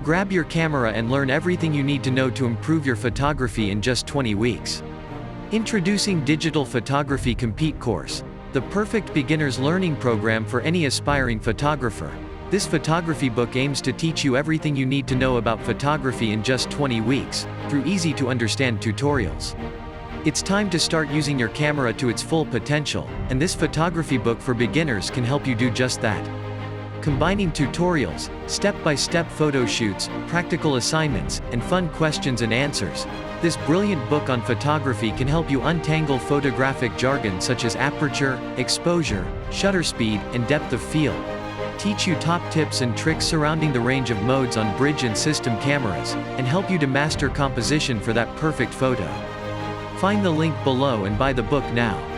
Grab your camera and learn everything you need to know to improve your photography in just 20 weeks. Introducing Digital Photography Compete Course, the perfect beginner's learning program for any aspiring photographer. This photography book aims to teach you everything you need to know about photography in just 20 weeks, through easy-to-understand tutorials. It's time to start using your camera to its full potential, and this photography book for beginners can help you do just that. Combining tutorials, step-by-step photo shoots, practical assignments, and fun questions and answers, this brilliant book on photography can help you untangle photographic jargon such as aperture, exposure, shutter speed, and depth of field. Teach you top tips and tricks surrounding the range of modes on bridge and system cameras, and help you to master composition for that perfect photo. Find the link below and buy the book now.